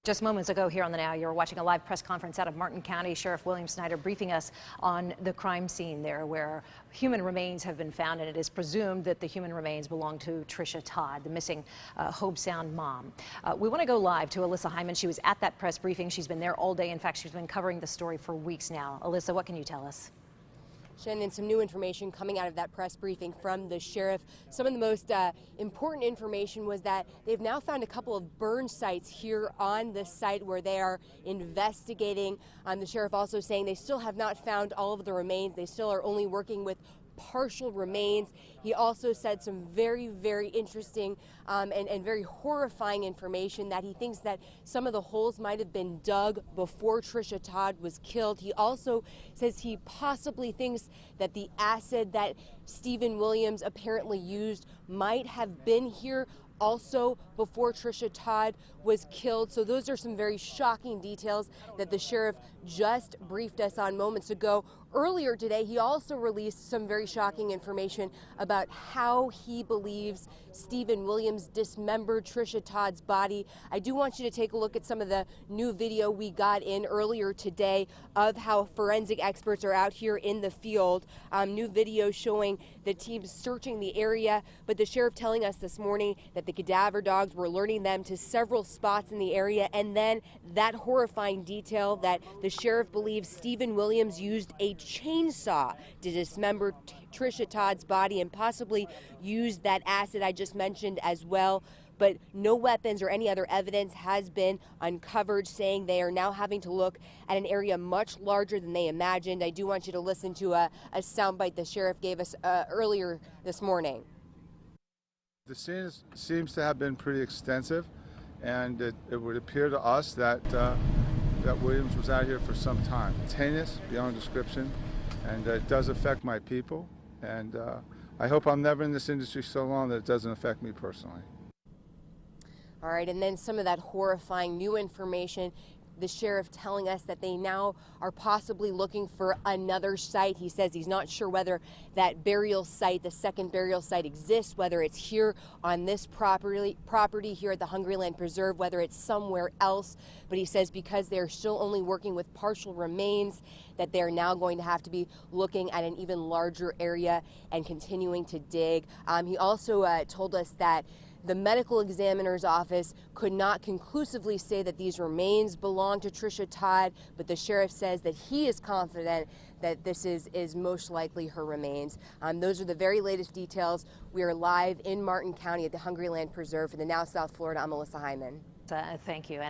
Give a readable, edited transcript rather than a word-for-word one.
Just moments ago here on the Now, you were watching a live press conference out of Martin County. Sheriff William Snyder briefing us on the crime scene there where human remains have been found, and it is presumed that the human remains belong to Tricia Todd, the missing Hobe Sound mom. We want to go live to Alyssa Hyman. She was at that press briefing. She's been there all day. In fact, she's been covering the story for weeks now. Alyssa, what can you tell us? And some new information coming out of that press briefing from the sheriff. Some of the most important information was that they've now found a couple of burn sites here on the site where they are investigating. The sheriff also saying they still have not found all of the remains. They still are only working with partial remains. He also said some very, very interesting and very horrifying information that he thinks that some of the holes might have been dug before Tricia Todd was killed. He also says he possibly thinks that the acid that Stephen Williams apparently used might have been here also before Tricia Todd was killed. So those are some very shocking details that the sheriff just briefed us on moments ago. Earlier today, he also released some very shocking information about how he believes Stephen Williams dismembered Tricia Todd's body. I do want you to take a look at some of the new video we got in earlier today of how forensic experts are out here in the field. New video showing the team searching the area, but the sheriff telling us this morning that the cadaver dogs were alerting them to several spots in the area, and then that horrifying detail that the sheriff believes Stephen Williams used a chainsaw to dismember Tricia Todd's body and possibly used that acid I just mentioned as well. But no weapons or any other evidence has been uncovered, saying they are now having to look at an area much larger than they imagined. I do want you to listen to a soundbite the sheriff gave us earlier this morning. The scene seems to have been pretty extensive, and it would appear to us that Williams was out here for some time. It's heinous beyond description, and it does affect my people, and I hope I'm never in this industry so long that it doesn't affect me personally. All right, and then some of that horrifying new information, the sheriff telling us that they now are possibly looking for another site. He says he's not sure whether that burial site, the second burial site, exists, whether it's here on this property here at the Hungryland Preserve, whether it's somewhere else. But he says because they're still only working with partial remains, that they're now going to have to be looking at an even larger area and continuing to dig. He also told us that the medical examiner's office could not conclusively say that these remains belong to Tricia Todd, but the sheriff says that he is confident that this is most likely her remains. Those are the very latest details. We are live in Martin County at the Hungryland Preserve for the Now South Florida. I'm Alyssa Hyman. Thank you.